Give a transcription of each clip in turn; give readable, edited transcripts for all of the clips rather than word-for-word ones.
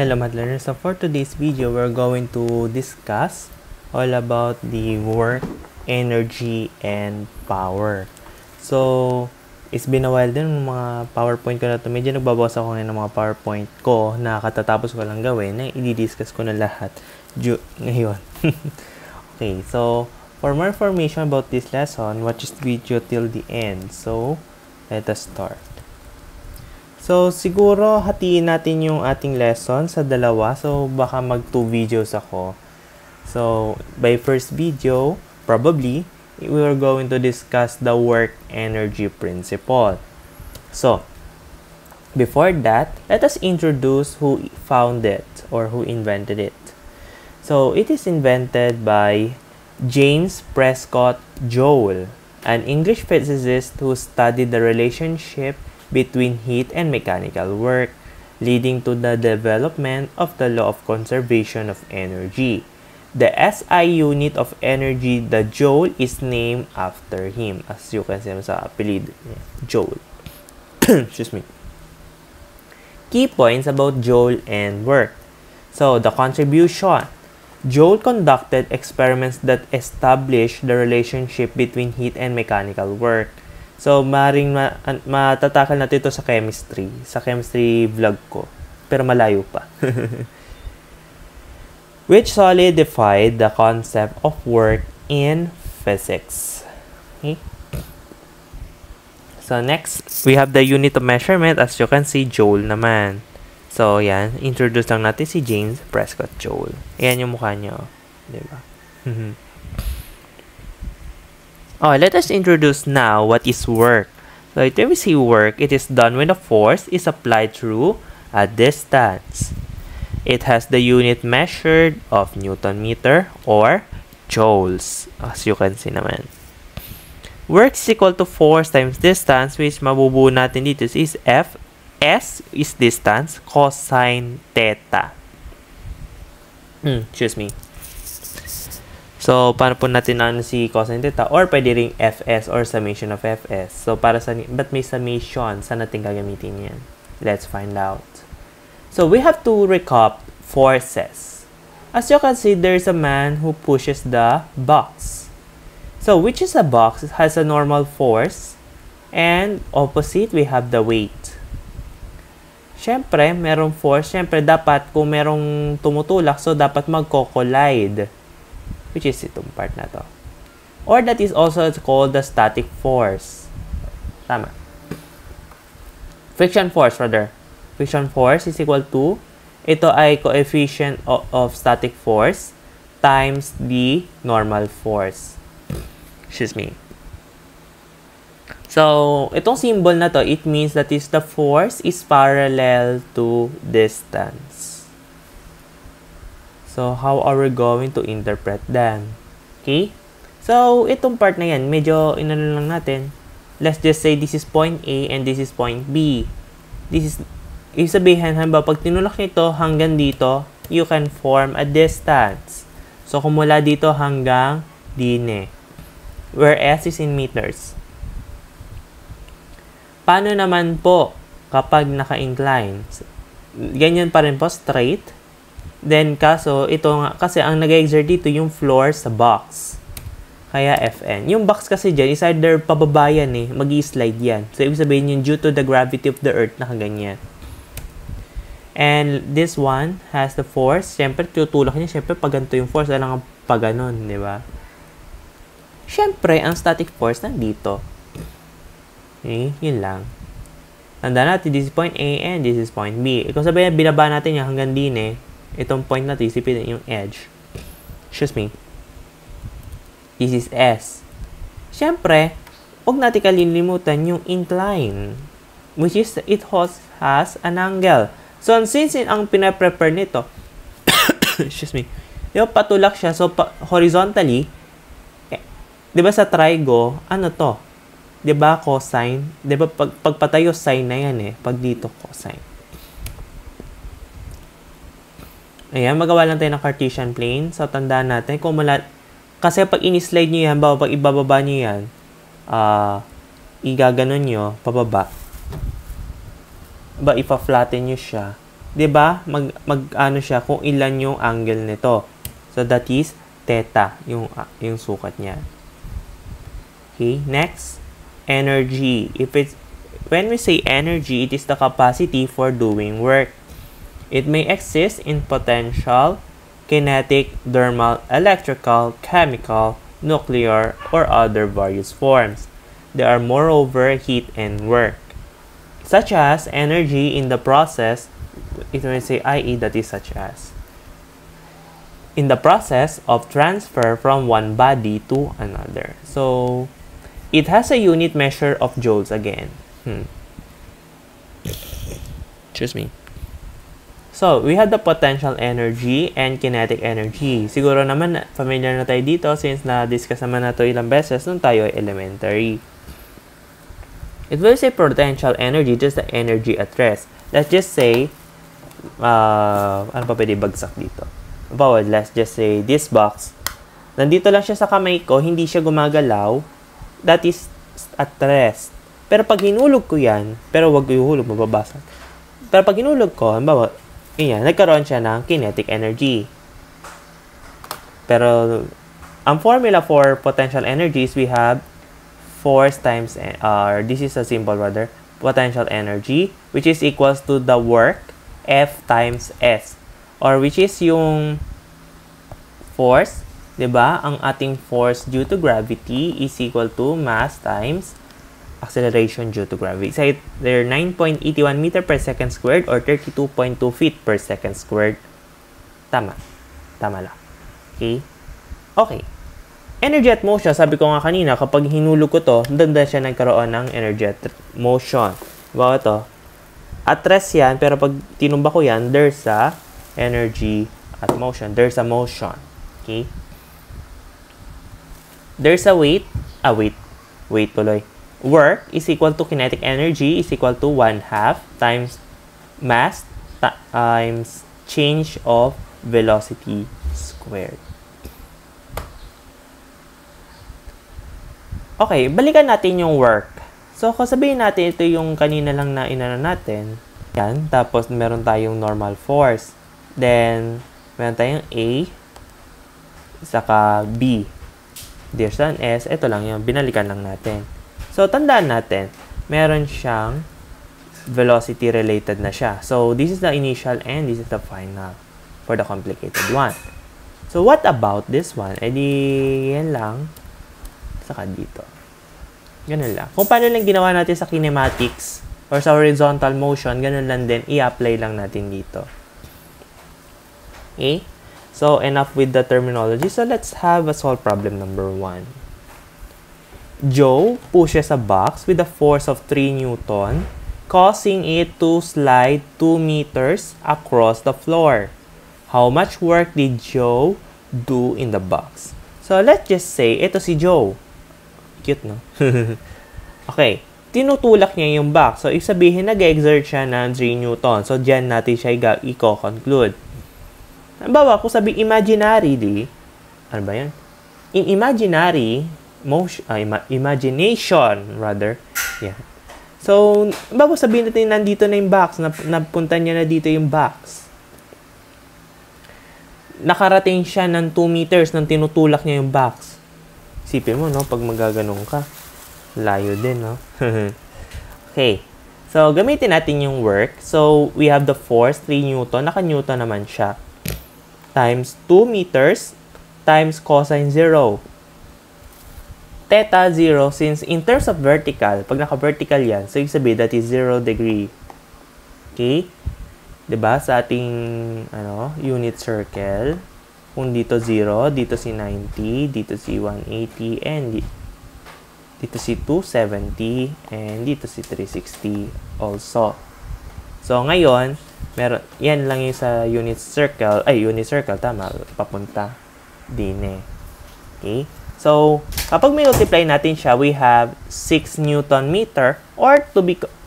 Hello math learners, so for today's video we're going to discuss all about the work, energy, and power. So it's been a while din mga PowerPoint ko na to. Medyo nagbabawas ako ngayon ng mga PowerPoint ko na katatapos ko lang gawin na i-discuss ko na lahat ngayon. Okay, so for more information about this lesson, watch this video till the end. So let us start. So, siguro hatiin natin yung ating lesson sa dalawa. So, baka mag 2 videos ako. So, by first video, probably, we are going to discuss the work-energy principle. So, before that, let us introduce who found it or who invented it. So, it is invented by James Prescott Joule, an English physicist who studied the relationship between heat and mechanical work, leading to the development of the law of conservation of energy. The SI unit of energy, the joule, is named after him, as you can see sa apelyido niya, Joule. Excuse me. Key points about Joule and work. So, the contribution. Joule conducted experiments that established the relationship between heat and mechanical work. So, maring matatakal natin ito sa chemistry vlog ko. Pero malayo pa. Which solidified the concept of work in physics. Okay? So, next, we have the unit of measurement. As you can see, joule naman. So, yan. Introduce lang natin si James Prescott Joule. Ayan yung mukha niya. Diba? Let us introduce now what is work. So, when we see work, it is done when a force is applied through a distance. It has the unit measured of Newton meter or joules, as you can see naman. Work is equal to force times distance, which mabubuo natin dito is F. S is distance, cosine theta. Excuse me. So, paano po natin si cosine theta? Or pwede ring Fs or summation of Fs. So, ba't may summation? Saan natin gagamitin yan? Let's find out. So, we have to recap forces. As you can see, there's a man who pushes the box. So, which is a box? It has a normal force. And opposite, we have the weight. Siyempre, merong force. Siyempre, dapat kung merong tumutulak, so dapat magko-collide. Which is itong part na to. Or that is also called the static force. Tama. Friction force, rather. Friction force is equal to, ito ay coefficient of static force times the normal force. Excuse me. So, itong symbol na to, it means that is the force is parallel to distance. So, how are we going to interpret them? Okay? So, itong part na yan, medyo inano lang natin. Let's just say this is point A and this is point B. This is, ibig sabihin, pag tinulak nito hanggang dito, you can form a distance. So, kung mula dito hanggang dine. Where S is in meters. Paano naman po kapag naka-incline? Ganyan pa rin po, straight. Then, kaso, ito nga, kasi ang nag-exert dito yung floor sa box. Kaya Fn. Yung box kasi dyan, is either pababa yan mag-i-slide yan. So, ibig sabihin yung due to the gravity of the earth, nakaganyan. And this one has the force. Siyempre, tutulak niya. Siyempre, pag ganito yung force, alang pag ganon, di ba? Siyempre, ang static force nandito. Okay, yun lang. Tandaan natin, this is point A and this is point B. Kung sabihin, binaba natin yan hanggang din itong point natin, isipin yung edge. Excuse me. This is S. Siyempre, huwag natin kalilimutan yung incline. Which is, it has an angle. So, since ang pinaprepare nito, excuse me, yung patulak siya, so horizontally, diba sa trigo, ano to? Diba cosine? Diba pagpatayo sine na yan pag dito cosine. Ayan, magawa lang tayo ng Cartesian plane. So, tandaan natin, kung kasi pag in-slide nyo yan, pag ibababa nyo yan, igaganon nyo, pababa. Ipa-flatten nyo siya, 'di ba? Ano siya kung ilan yung angle nito. So that is theta, yung sukat niya. Okay, next, energy. When we say energy, it is the capacity for doing work. It may exist in potential, kinetic, thermal, electrical, chemical, nuclear, or other various forms. There are moreover heat and work, such as energy in the process. It may say i.e. that is such as in the process of transfer from one body to another. So it has a unit measure of joules again. Excuse me. So, we had the potential energy and kinetic energy. Siguro naman, familiar na tayo dito since na-discuss naman na ito ilang beses nung tayo ay elementary. It will say potential energy, just the energy at rest. Let's just say, ano pa pwede bagsak dito? Let's just say, this box, nandito lang siya sa kamay ko, hindi siya gumagalaw, that is at rest. Pero pag hinulog ko yan, pero wag ko ihulog, mababasag. Pero pag hinulog ko, halimbawa, nagkaroon siya ng kinetic energy. Pero, ang formula for potential energy is we have force times, this is a simple rather, potential energy, which is equals to the work, F times S. Or which is yung force, diba? Ang ating force due to gravity is equal to mass times acceleration due to gravity. So, they're 9.81 meter per second squared or 32.2 feet per second squared. Tama. Tama lang. Okay? Okay. Energy at motion, sabi ko nga kanina, kapag hinulog ko to, danda siya nagkaroon ng energy at motion. Bawa to, at rest yan, pero pag tinumba ko yan, there's a energy at motion. There's a motion. Okay? There's a weight. Wait tuloy. Work is equal to kinetic energy is equal to 1/2 times mass times change of velocity squared. Okay, balikan natin yung work. So, kung sabihin natin ito yung kanina lang na inano natin. Yan, tapos meron tayong normal force. Then, meron tayong A saka B. There's an S. Ito lang yung binalikan lang natin. So, tandaan natin, meron siyang velocity related na siya. So, this is the initial and this is the final for the complicated one. So, what about this one? Eh di, yan lang. Saka dito. Ganun lang. Kung paano lang ginawa natin sa kinematics or sa horizontal motion, ganun lang din, i-apply lang natin dito. Okay? So, enough with the terminology. So, let's have a solve problem number 1. Joe pushes a box with a force of 3 Newton, causing it to slide 2 meters across the floor. How much work did Joe do in the box? So, let's just say, ito si Joe. Cute, no? Okay. Tinutulak niya yung box. So, ibig sabihin, nag-exert siya ng 3 Newton. So, dyan natin siya i-conclude. Halimbawa, kung sabi imaginary, ano ba yan? In imaginary, imagination, rather. Yeah. So, bago sabihin natin nandito na yung box, napunta niya na dito yung box. Nakarating siya ng 2 meters nang tinutulak niya yung box. Isipin mo, no? Pag magaganong ka, layo din, no? Okay. So, gamitin natin yung work. So, we have the force, 3 Newton. Naka-Newton naman siya. Times 2 meters times cosine 0. Theta 0, since in terms of vertical, pag naka-vertical yan, so yung sabihin that is 0 degree. Okay? Diba? Sa ating unit circle, kung dito 0, dito si 90, dito si 180, and dito si 270, and dito si 360 also. So, ngayon, yan lang yung sa unit circle, tama, papunta din eh. Okay? So, kapag multiply natin siya, we have 6 Newton meter, or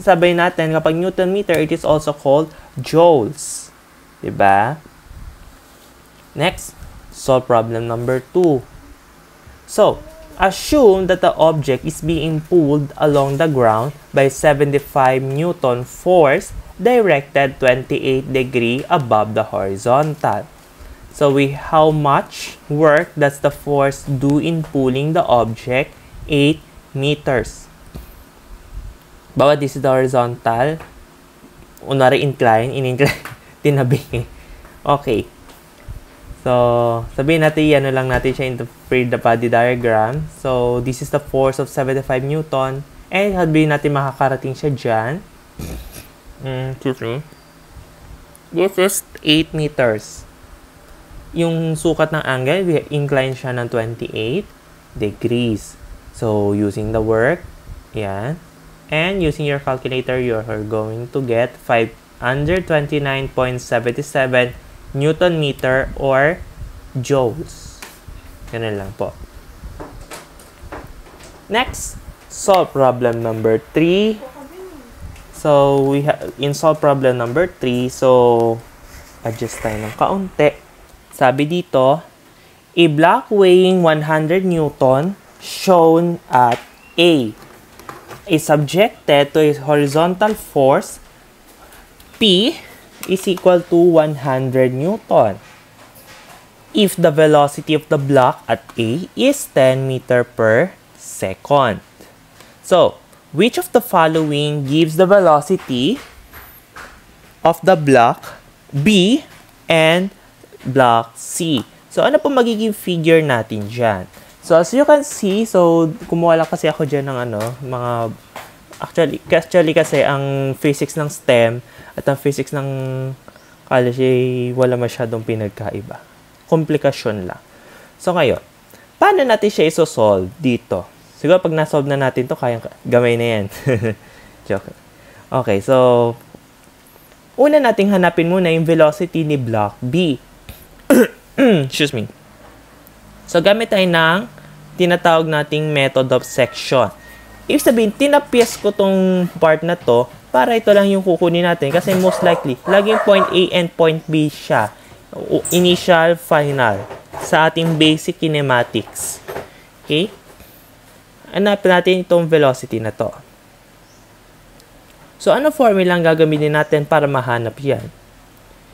sabay natin, kapag Newton meter, it is also called joules. Diba? Next, solve problem number 2. So, assume that the object is being pulled along the ground by 75 Newton force directed 28 degree above the horizontal. So how much work does the force do in pulling the object 8 meters? Bawa this is the horizontal. Unwari in-incline, tinabi. Okay. So, sabihin natin, ano lang natin siya interpret the body diagram. So, this is the force of 75 Newton. And sabihin natin makakarating siya dyan. Excuse me. This is 8 meters. Yung sukat ng angle, we incline siya ng 28 degrees. So, using the work, yan. And using your calculator, you're going to get 529.77 Newton meter or joules. Ganun lang po. Next, solve problem number 3. So, in solve problem number 3, so, adjust tayo ng kaunti. Sabi dito, a block weighing 100 Newton shown at A is subjected to a horizontal force P is equal to 100 Newton. If the velocity of the block at A is 10 meter per second. So, which of the following gives the velocity of the block B and block C? So, ano po magiging figure natin dyan? So, as you can see, so, kumuha lang kasi ako dyan ng mga, actually kasi ang physics ng STEM at ang physics ng college wala masyadong pinagkaiba. Komplikasyon lang. So, ngayon, paano natin siya isosolve dito? Siguro pag nasolve na natin to kayang gamay na yan. Joke. Okay, so, una nating hanapin muna yung velocity ni block B. Excuse me. So, gamit tayo ng tinatawag nating method of section. Ibig sabihin, tinapias ko tong part na to para ito lang yung kukunin natin kasi most likely, laging point A and point B siya. Initial, final. Sa ating basic kinematics. Okay? Hanapin natin itong velocity na to. So, ano formula ang gagamitin natin para mahanap yan?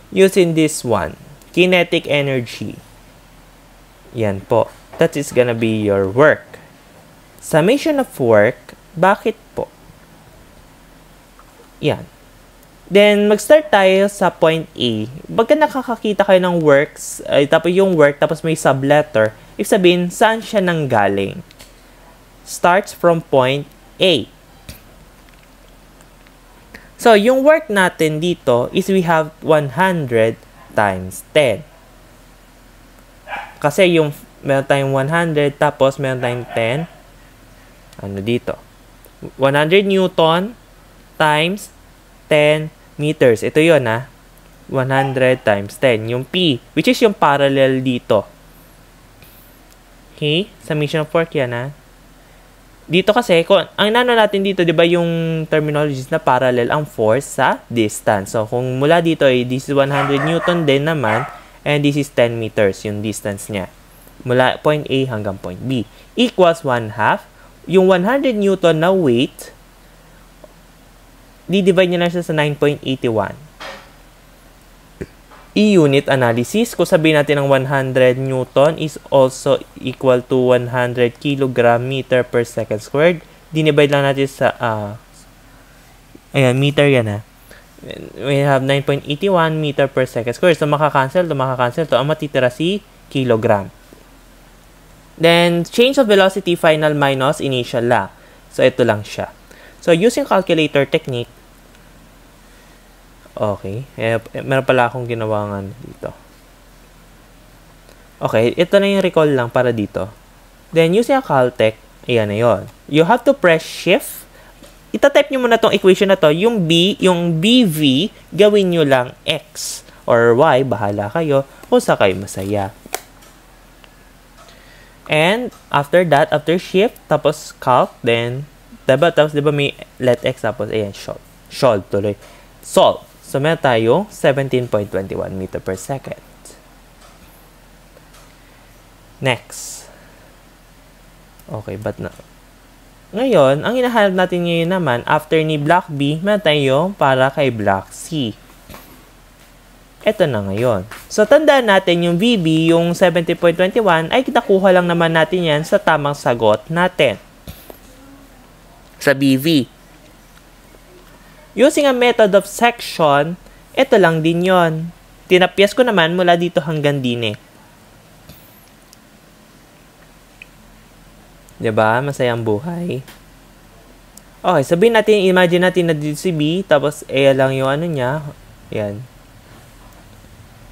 Using this one. Kinetic energy. Yan po. That is gonna be your work. Summation of work. Bakit po? Yan. Then, mag-start tayo sa point A. Pagka nakakakita kayo ng works, tapos yung work, tapos may subletter, ibig sabihin, saan siya nanggaling? Starts from point A. So, yung work natin dito is we have 100 times 10. Kasi yung meron tayong 100 tapos meron tayong 10. Ano dito? 100 Newton times 10 meters. Ito yun 100 times 10. Yung P, which is yung parallel dito. Okay? Summation of work yan Dito kasi, ang nano natin dito, di ba yung terminologies na parallel ang force sa distance. So, kung mula dito this is 100 Newton din naman, and this is 10 meters, yung distance niya. Mula point A hanggang point B. Equals 1/2. Yung 100 Newton na weight, di-divide nyo na siya sa 9.81. E-unit analysis, kung sabihin natin ang 100 Newton is also equal to 100 kilogram meter per second squared. Dinivide lang natin sa, ayan, meter yan We have 9.81 meter per second squared. So, makakancel to. Ang matitira si kilogram. Then, change of velocity final minus initial lang. So, ito lang siya. So, using calculator technique, okay. Meron pala akong ginawang dito. Okay, ito na yung recall lang para dito. Then, using a Caltech, ayan na yun. You have to press shift. Ita-type nyo muna tong equation na to. Yung B, yung BV, gawin nyo lang X or Y. Bahala kayo kung sa kayo masaya. And, after that, after shift, tapos calc, then, tapos diba may let X, tapos, ayan, solve tuloy. Solve. So, meron tayo 17.21 meter per second. Next. Okay, but na. Ngayon, ang hinahanap natin ngayon naman, after ni block B, meron tayong para kay block C. Ito na ngayon. So, tandaan natin yung VB, yung 70.21, ay nakuha lang naman natin yan sa tamang sagot natin. Sa BV. Using a method of section, ito lang din yon. Tinapyas ko naman mula dito hanggang din eh. Diba? Masayang buhay. Okay, sabihin natin, imagine natin na dito si B, tapos A lang yung ano niya. Yan.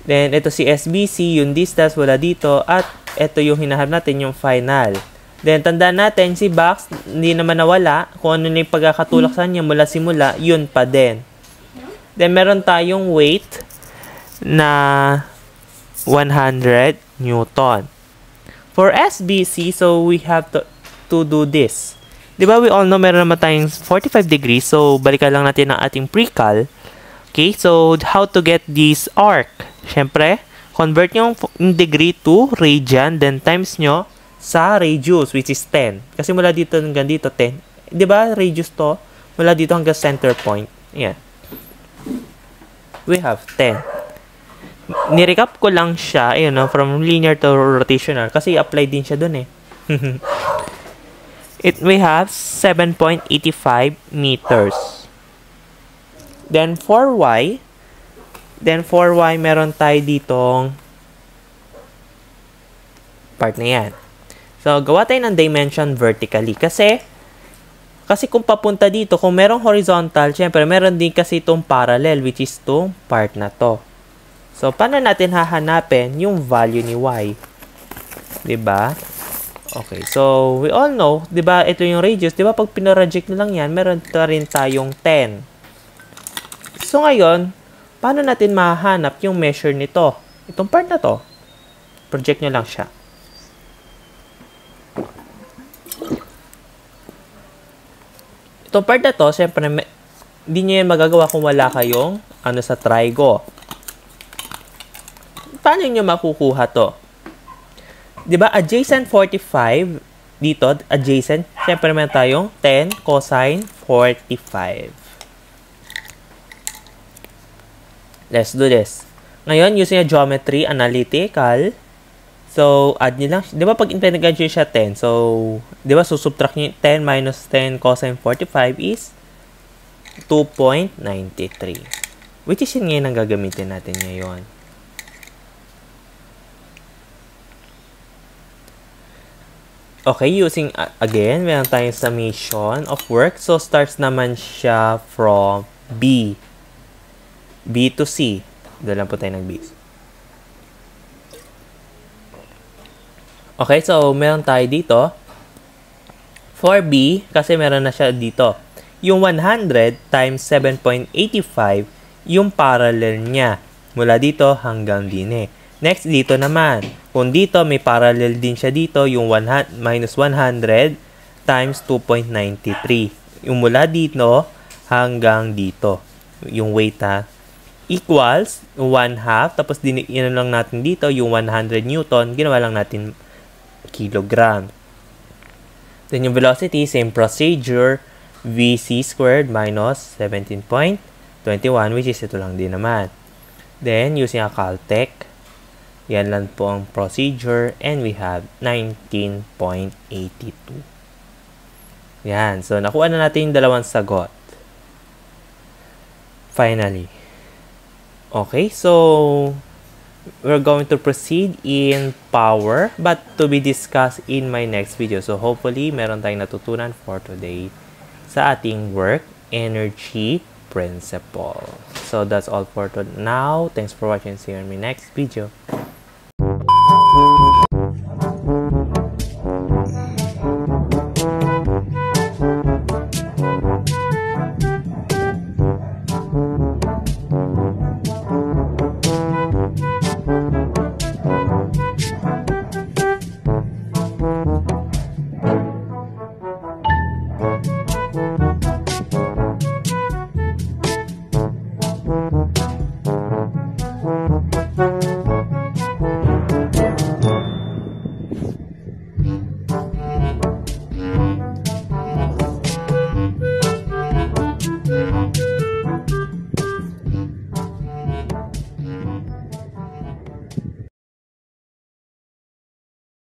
Then, ito si SBC, yung distance wala dito, at ito yung hinahanap natin, yung final. Then, tandaan natin, si Box, hindi naman nawala. Kung ano yung pagkakatulak sa niya mula simula, yun pa din. Then, meron tayong weight na 100 Newton. For SBC, so we have to do this. Diba, we all know meron naman tayong 45 degrees, so balikan lang natin ang ating pre-cal. Okay, so how to get this arc? Siyempre, convert nyo yung degree to radian, then times nyo sa radius, which is 10. Kasi mula dito hanggang dito, 10. Diba, radius to? Mula dito hanggang center point. Yan. We have 10. Nirecap ko lang siya, from linear to rotational. Kasi apply din siya dun eh. We have 7.85 meters. Then, for Y, meron tayo ditong part na yan. So, gawa tayo ng dimension vertically. Kasi kung papunta dito, kung merong horizontal, syempre, meron din kasi itong parallel, which is itong part na to. So, paano natin hahanapin yung value ni Y? Diba? Okay, so, we all know, diba, ito yung radius. Diba, pag pinaroject na lang yan, meron na rin tayong 10. So, ngayon, paano natin mahanap yung measure nito? Itong part na to. Project nyo lang siya. Itong part na to, syempre, hindi nyo yan magagawa kung wala kayong sa trigo. Paano nyo makukuha to? Diba, adjacent 45, dito, adjacent, syempre meron tayong 10 cosine 45. Let's do this. Ngayon, using a geometry analytical, so, add nyo lang, diba, pag pinag-add nyo siya 10, so, diba, susubtract nyo 10 minus 10 cosine 45 is 2.93. Which is yun ngayon ang gagamitin natin ngayon. Okay, using, again, meron tayong summation of work. So, starts naman siya from B. B to C. Doon lang po tayo nag-B. Okay, so, meron tayo dito. For B, kasi meron na siya dito. Yung 100 times 7.85, yung parallel niya. Mula dito hanggang din eh. Next, dito naman. Kung dito, may parallel din siya dito, yung minus 100 times 2.93. Yung mula dito hanggang dito. Yung weight equals 1/2. Tapos, yun lang natin dito, yung 100 Newton, ginawa lang natin kilogram. Then, yung velocity, same procedure, VC squared minus 17.21, which is ito lang din naman. Then, using a Caltech, yan lang po ang procedure, and we have 19.82. Yan. So, nakuha na natin yung dalawang sagot. Finally. Okay, so, we're going to proceed in power, but to be discussed in my next video. So, hopefully, meron tayong natutunan for today sa ating work energy principle. So, that's all for now. Thanks for watching. See you in my next video.